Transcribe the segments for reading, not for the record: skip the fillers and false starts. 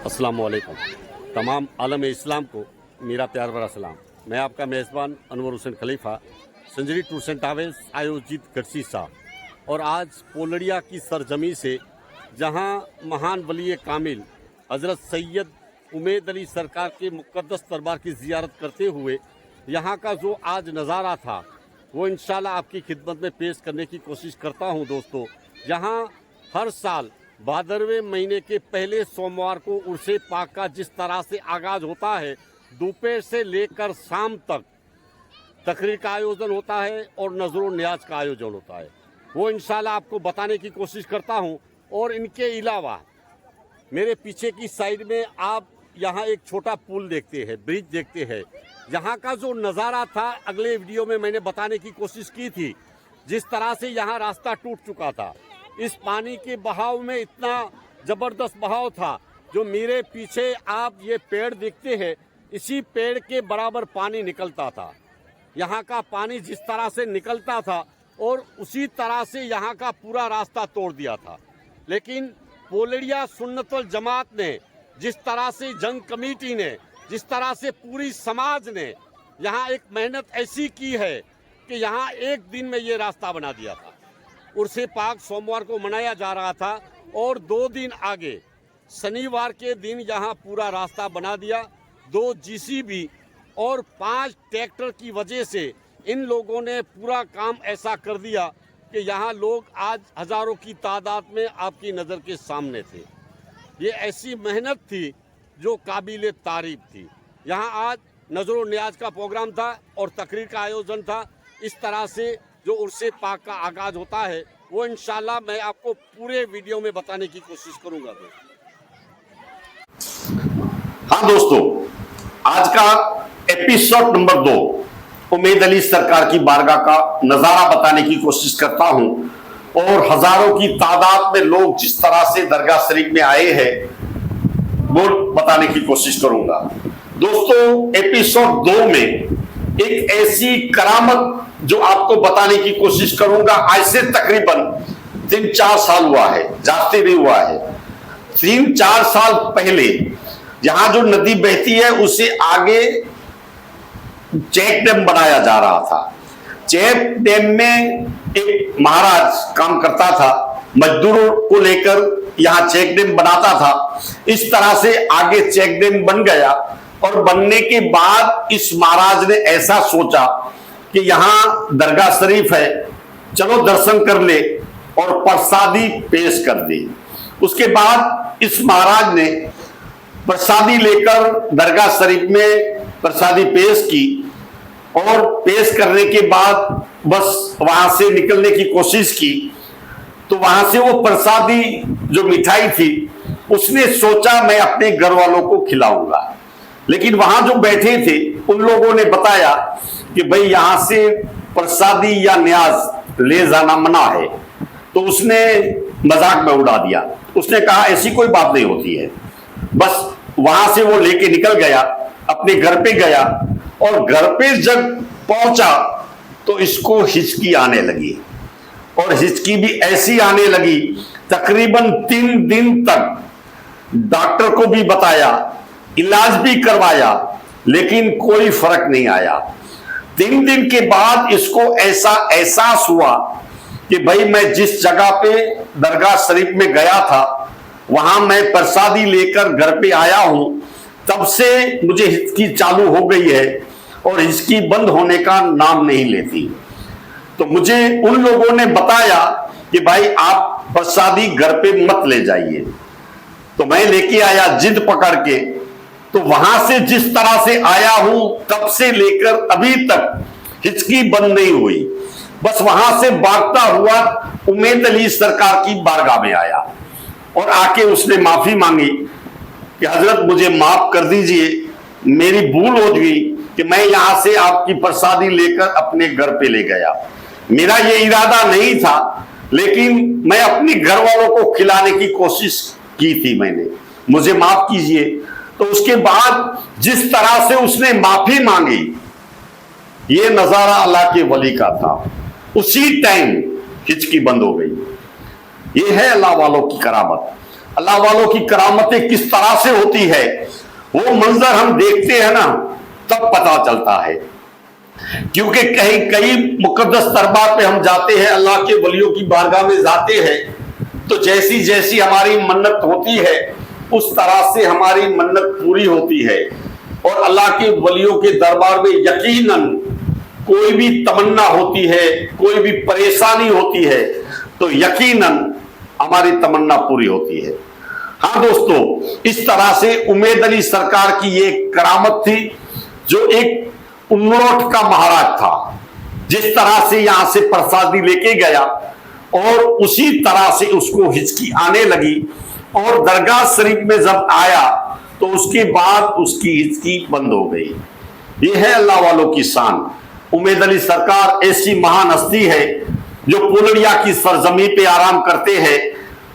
अस्सलाम वालेकुम। तमाम आलम इस्लाम को मेरा प्यार भरा सलाम। मैं आपका मेज़बान अनवर हुसैन खलीफा, संजरी टूर्स एंड ट्रैवल्स आयोजित गढ़सी साहब। और आज पोलड़िया की सरजमी से, जहां महान वली कामिल हज़रत सैयद उमैद अली सरकार के मुक़द्दस दरबार की ज़ियारत करते हुए यहाँ का जो आज नज़ारा था वो इंशाल्लाह आपकी खिदमत में पेश करने की कोशिश करता हूँ। दोस्तों, यहाँ हर साल भादरवे महीने के पहले सोमवार को उर्से पाक का जिस तरह से आगाज़ होता है, दोपहर से लेकर शाम तक तकरीर का आयोजन होता है और नज़र न्याज का आयोजन होता है। वो इंशाल्लाह आपको बताने की कोशिश करता हूँ। और इनके अलावा मेरे पीछे की साइड में आप यहाँ एक छोटा पुल देखते हैं, ब्रिज देखते हैं। यहाँ का जो नज़ारा था अगले वीडियो में मैंने बताने की कोशिश की थी, जिस तरह से यहाँ रास्ता टूट चुका था। इस पानी के बहाव में इतना ज़बरदस्त बहाव था, जो मेरे पीछे आप ये पेड़ देखते हैं, इसी पेड़ के बराबर पानी निकलता था। यहाँ का पानी जिस तरह से निकलता था और उसी तरह से यहाँ का पूरा रास्ता तोड़ दिया था। लेकिन पोलड़िया सुन्नत वल जमात ने, जिस तरह से जंग कमेटी ने, जिस तरह से पूरी समाज ने यहाँ एक मेहनत ऐसी की है कि यहाँ एक दिन में ये रास्ता बना दिया था। उर्से पाक सोमवार को मनाया जा रहा था और 2 दिन आगे शनिवार के दिन यहाँ पूरा रास्ता बना दिया। 2 जीसीबी और 5 ट्रैक्टर की वजह से इन लोगों ने पूरा काम ऐसा कर दिया कि यहाँ लोग आज हज़ारों की तादाद में आपकी नज़र के सामने थे। ये ऐसी मेहनत थी जो काबिल तारीफ थी। यहाँ आज नज़र न्याज का प्रोग्राम था और तकरीर का आयोजन था। इस तरह से जो उर्से पाक का आगाज़ होता है वो इंशाल्लाह मैं आपको पूरे वीडियो में बताने की कोशिश करूँगा। हाँ दोस्तों, आज का एपिसोड नंबर 2 उमैद अली सरकार की बारगाह का नज़ारा बताने की कोशिश करता हूं। और हजारों की तादाद में लोग जिस तरह से दरगाह शरीफ में आए हैं वो बताने की कोशिश करूंगा। दोस्तों, एपिसोड 2 में एक ऐसी करामत जो आपको बताने की कोशिश करूंगा। आज से तकरीबन 3-4 साल हुआ है, जाते भी हुआ है। 3-4 साल पहले जहां जो नदी बहती है उसे आगे चेक डैम बनाया जा रहा था। चेक डैम में एक महाराज काम करता था, मजदूरों को लेकर यहाँ चेक डैम बनाता था। इस तरह से आगे चेक डैम बन गया और बनने के बाद इस महाराज ने ऐसा सोचा कि यहाँ दरगाह शरीफ है, चलो दर्शन कर ले और प्रसादी पेश कर दे। उसके बाद इस महाराज ने प्रसादी लेकर दरगाह शरीफ में प्रसादी पेश की और पेश करने के बाद बस वहां से निकलने की कोशिश की तो वहां से वो प्रसादी जो मिठाई थी उसने सोचा मैं अपने घर वालों को खिलाऊंगा। लेकिन वहां जो बैठे थे उन लोगों ने बताया कि भाई यहां से प्रसादी या न्याज ले जाना मना है। तो उसने मजाक में उड़ा दिया। उसने कहा ऐसी कोई बात नहीं होती है। बस वहां से वो लेके निकल गया, अपने घर पे गया और घर पे जब पहुंचा तो इसको हिचकी आने लगी। और हिचकी भी ऐसी आने लगी, तकरीबन 3 दिन तक डॉक्टर को भी बताया, इलाज भी करवाया, लेकिन कोई फर्क नहीं आया। 3 दिन के बाद इसको ऐसा एहसास हुआ कि भाई मैं जिस जगह पे दरगाह शरीफ में गया था वहां मैं प्रसादी लेकर घर पे आया हूं, तब से मुझे हिचकी चालू हो गई है और हिचकी बंद होने का नाम नहीं लेती। तो मुझे उन लोगों ने बताया कि भाई आप प्रसादी घर पे मत ले जाइए। तो मैं लेके आया जिद पकड़ के। तो वहां से जिस तरह से आया हूं तब से लेकर अभी तक हिचकी बंद नहीं हुई। बस वहां से भागता हुआ उमैद अली सरकार की बारगाह में आया और आके उसने माफी मांगी कि हजरत मुझे माफ कर दीजिए, मेरी भूल हो गई कि मैं यहां से आपकी प्रसादी लेकर अपने घर पे ले गया। मेरा ये इरादा नहीं था, लेकिन मैं अपने घर वालों को खिलाने की कोशिश की थी, मैंने, मुझे माफ कीजिए। तो उसके बाद जिस तरह से उसने माफी मांगी, ये नजारा अल्लाह के वली का था। उसी टाइम हिचकी बंद हो गई। ये है अल्लाह वालों की करामत। अल्लाह वालों की करामतें किस तरह से होती है, वो मंजर हम देखते हैं ना, तब पता चलता है। क्योंकि कहीं कई मुकद्दस दरबार पे हम जाते हैं, अल्लाह के वलियों की बारगाह में जाते हैं, तो जैसी जैसी हमारी मन्नत होती है उस तरह से हमारी मन्नत पूरी होती है। और अल्लाह के वलियों के दरबार में यकीनन कोई भी तमन्ना होती है, कोई भी परेशानी होती है, तो यकीनन हमारी तमन्ना पूरी होती है। हाँ दोस्तों, इस तरह से उम्मेद अली सरकार की ये करामत थी, जो एक उन्नोट का महाराज था, जिस तरह से यहां से प्रसादी लेके गया और उसी तरह से उसको हिचकी आने लगी, और दरगाह शरीफ में जब आया तो उसके बाद उसकी हिचकी बंद हो गई। ये है अल्लाह वालों की शान। उम्मेद अली सरकार ऐसी महान हस्ती है जो पुलड़िया की सरजमी पे आराम करते हैं।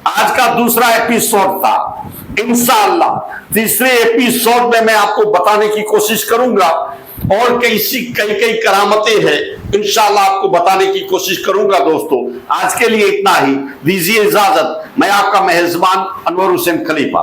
आज का दूसरा एपिसोड था, इंशाअल्लाह तीसरे एपिसोड में मैं आपको बताने की कोशिश करूंगा, और कई करामतें हैं, इंशाअल्लाह आपको बताने की कोशिश करूंगा। दोस्तों, आज के लिए इतना ही, दीजिए इजाजत। मैं आपका मेहजबान अनवर हुसैन खलीफा।